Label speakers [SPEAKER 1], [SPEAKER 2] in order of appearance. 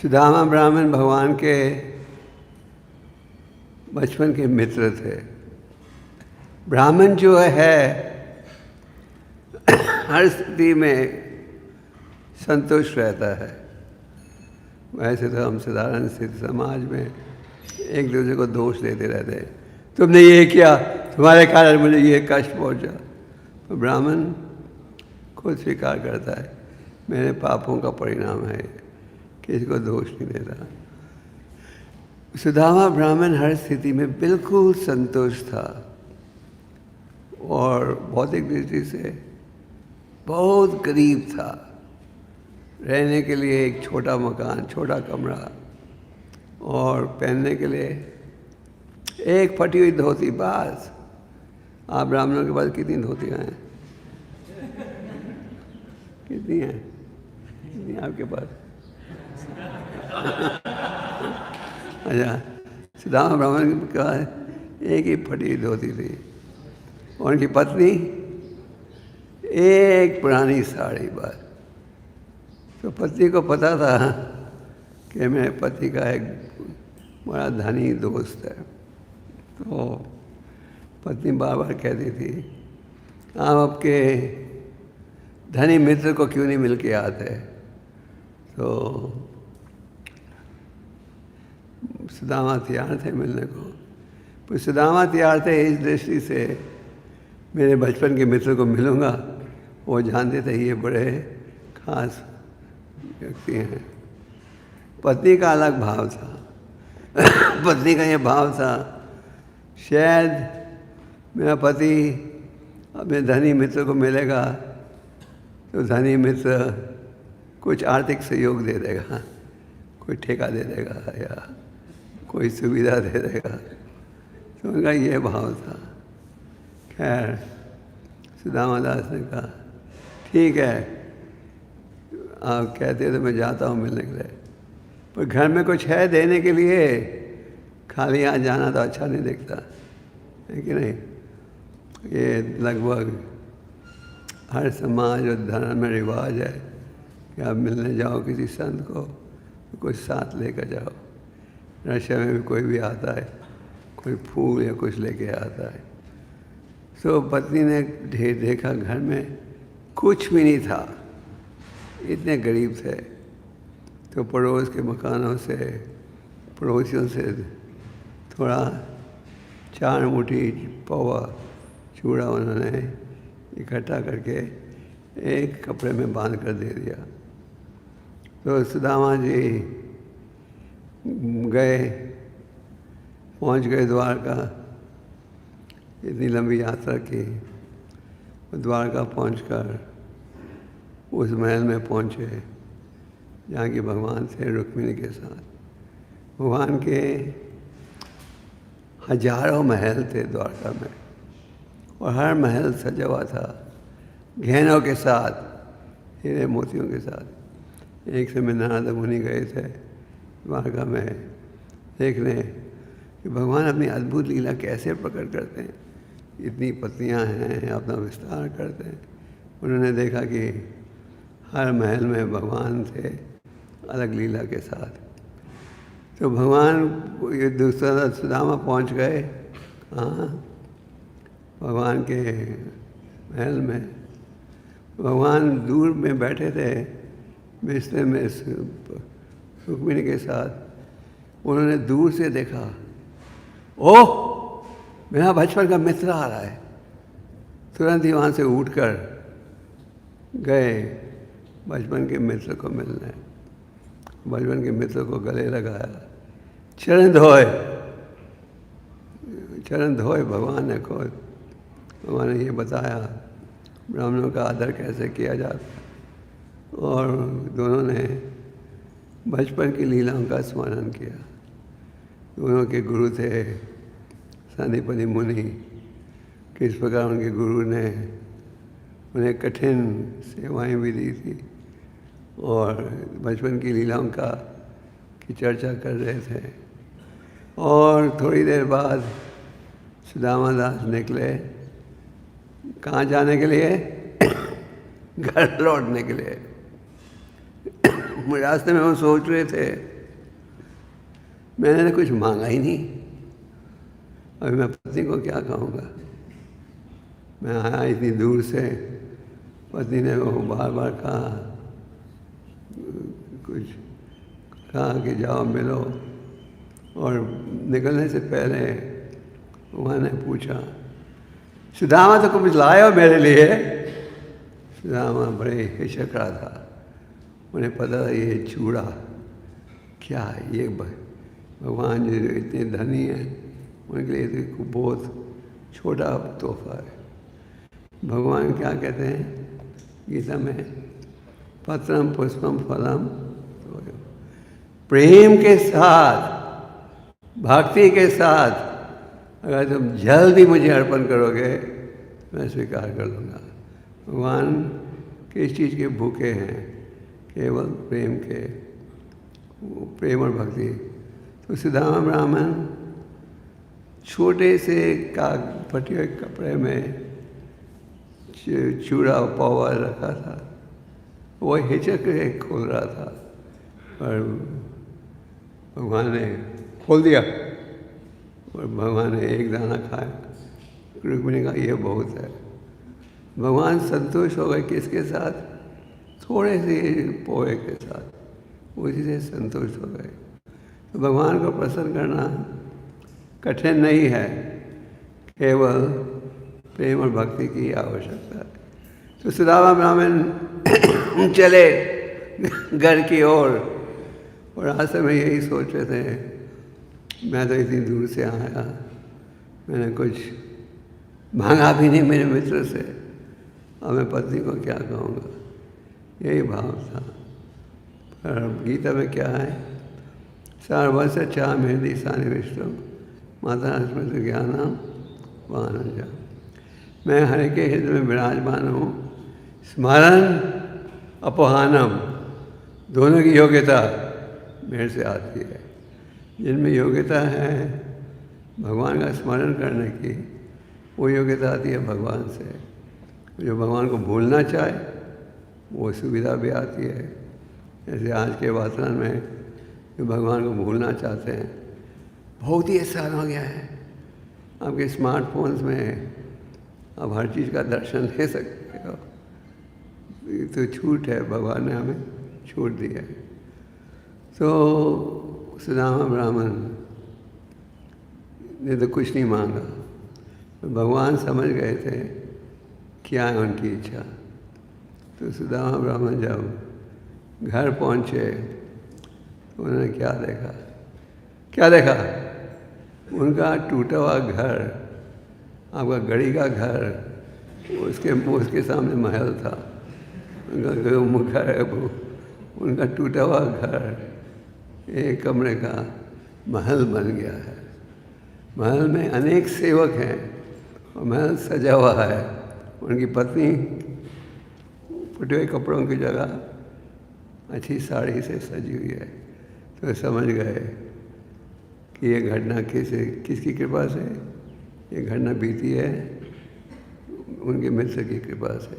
[SPEAKER 1] सुदामा ब्राह्मण भगवान के बचपन के मित्र थे। ब्राह्मण जो है हर स्थिति में संतुष्ट रहता है। वैसे तो हम साधारण स्थिति समाज में एक दूसरे को दोष देते रहते हैं, तुमने ये किया, तुम्हारे कारण मुझे ये कष्ट पहुंचा। तो ब्राह्मण खुद स्वीकार करता है मेरे पापों का परिणाम है, किसी को दोष नहीं देता। सुदामा ब्राह्मण हर स्थिति में बिल्कुल संतुष्ट था और भौतिक दृष्टि से बहुत गरीब था। रहने के लिए एक छोटा मकान, छोटा कमरा और पहनने के लिए एक फटी हुई धोती बस। आप ब्राह्मणों के पास कितनी धोतियाँ हैं? कितनी हैं? कितनी आपके पास? अच्छा, सुदामा ब्राह्मण का एक ही फटी हुई धोती थी और उनकी पत्नी एक पुरानी साड़ी बस। तो पत्नी को पता था कि मेरे पति का एक बड़ा धनी दोस्त है। तो पत्नी बार बार कहती थी आप आपके धनी मित्र को क्यों नहीं मिल के आते। तो सुदामा तैयार थे मिलने को। तो सुदामा तैयार थे इस दृष्टि से मेरे बचपन के मित्र को मिलूँगा। वो जानते थे ये बड़े खास व्यक्ति हैं। पत्नी का अलग भाव था। पत्नी का ये भाव था शायद मेरा पति अपने धनी मित्र को मिलेगा तो धनी मित्र कुछ आर्थिक सहयोग दे देगा, कोई ठेका दे देगा या कोई सुविधा दे देगा। तो उनका ये भाव था। खैर सुदामा दास ने कहा ठीक है, आप कहते तो मैं जाता हूँ मिलने के लिए, पर घर में कुछ है देने के लिए, खाली यहाँ जाना तो अच्छा नहीं दिखता है कि नहीं। ये लगभग हर समाज और धर्म में रिवाज है कि आप मिलने जाओ किसी संत को तो कुछ साथ लेकर जाओ। रशिया में भी कोई भी आता है कोई फूल या कुछ लेके आता है। तो पत्नी ने ढेर देखा घर में कुछ भी नहीं था, इतने गरीब थे। तो पड़ोस के मकानों से, पड़ोसियों से थोड़ा 4 मुट्ठी पौवा चूड़ा उन्होंने इकट्ठा करके एक कपड़े में बांध कर दे दिया। तो सुदामा जी गए, पहुंच गए द्वारका। इतनी लंबी यात्रा की, द्वारका पहुंचकर उस महल में पहुंचे जहाँ की भगवान थे रुक्मिणी के साथ। भगवान के हजारों महल थे द्वारका में और हर महल सजा हुआ था गहनों के साथ, हीरे मोतियों के साथ। एक समय नारद मुनि गए थे द्वारका में देखने कि भगवान अपनी अद्भुत लीला कैसे प्रकट करते हैं। इतनी पत्नियां हैं, अपना विस्तार करते हैं। उन्होंने देखा कि हर महल में भगवान थे अलग लीला के साथ। तो भगवान ये दूसरा सुदामा पहुंच गए कहाँ? भगवान के महल में। भगवान दूर में बैठे थे बिस्तर में रुक्मिणी के साथ। उन्होंने दूर से देखा, ओह मेरा बचपन का मित्र आ रहा है। तुरंत ही वहाँ से उठकर गए बचपन के मित्र को मिलने। बचपन के मित्र को गले लगाया, चरण धोए। चरण धोए भगवान ने खुद। भगवान ने ये बताया ब्राह्मणों का आदर कैसे किया जाता और दोनों ने बचपन की लीलाओं का स्मरण किया। दोनों के गुरु थे संदीपनी मुनि। किस प्रकार उनके गुरु ने उन्हें कठिन सेवाएं भी दी थी और बचपन की लीलाओं की चर्चा कर रहे थे। और थोड़ी देर बाद सुदामा दास निकले। कहाँ जाने के लिए? घर लौटने के लिए। रास्ते में वो सोच रहे थे मैंने तो कुछ मांगा ही नहीं। अभी मैं पत्नी को क्या कहूँगा? मैं आया इतनी दूर से, पत्नी ने वो बार बार कहा, कुछ कहा कि जाओ मिलो, और निकलने से पहले उन्होंने पूछा, सुदामा तो कुछ लाए हो मेरे लिए? सुदामा बड़े हिचक रहा था, उन्हें पता था ये चूड़ा क्या है, ये भगवान जो इतने धनी हैं उनके लिए तो बहुत छोटा तोहफा है। भगवान क्या कहते हैं गीता में? पत्रम पुष्पम फलम, प्रेम के साथ, भक्ति के साथ अगर तुम जल्दी मुझे अर्पण करोगे मैं स्वीकार कर लूँगा। भगवान किस चीज़ के भूखे हैं? केवल प्रेम के, प्रेम और भक्ति। तो सुदामा ब्राह्मण छोटे से फटे हुए कपड़े में चूड़ा पौवा रखा था, वो हिचक के खोल रहा था, और भगवान ने खोल दिया और भगवान ने एक दाना खाया। रुक्मिणी ने कहा ये बहुत है। भगवान संतुष्ट हो गए किसके साथ? थोड़े से पोहे के साथ, उसी से संतुष्ट हो गए। तो भगवान को प्रसन्न करना कठिन नहीं है, केवल प्रेम और भक्ति की आवश्यकता है। तो सुदामा ब्राह्मण चले घर की ओर, और रास्ते में यही सोच रहे थे, मैं तो इतनी दूर से आया, मैंने कुछ मांगा भी नहीं मेरे मित्र से, अब मैं पत्नी को क्या कहूँगा? यही भाव था। पर गीता में क्या है? सर्वस्य चा मेहदी सानिविष्टो माता स्मृति ज्ञानम वानजा। मैं हर के हृदय में विराजमान हूँ, स्मरण अपोहानम, दोनों की योग्यता मेरे से आती है। जिनमें योग्यता है भगवान का स्मरण करने की, वो योग्यता आती है भगवान से। जो भगवान को भूलना चाहे वो सुविधा भी आती है। जैसे आज के वातावरण में जो भगवान को भूलना चाहते हैं, बहुत ही आसान हो गया है। आपके स्मार्टफोन्स में आप हर चीज़ का दर्शन ले सकते हो। ये तो छूट है, भगवान ने हमें छूट दी है। तो सुदामा ब्राह्मण ने तो कुछ नहीं मांगा, तो भगवान समझ गए थे क्या है उनकी इच्छा। तो सुदामा ब्राह्मण जब घर पहुँचे तो उन्होंने क्या देखा? उनका टूटा हुआ घर, आपका गड़ी का घर, उसके सामने महल था। उनका घर है वो, उनका टूटा हुआ घर एक कमरे का महल बन गया है। महल में अनेक सेवक हैं और महल सजा हुआ है। उनकी पत्नी फटे हुए कपड़ों की जगह अच्छी साड़ी से सजी हुई है। तो समझ गए कि ये घटना किसकी कृपा से ये घटना बीती है? उनके मित्र की कृपा से।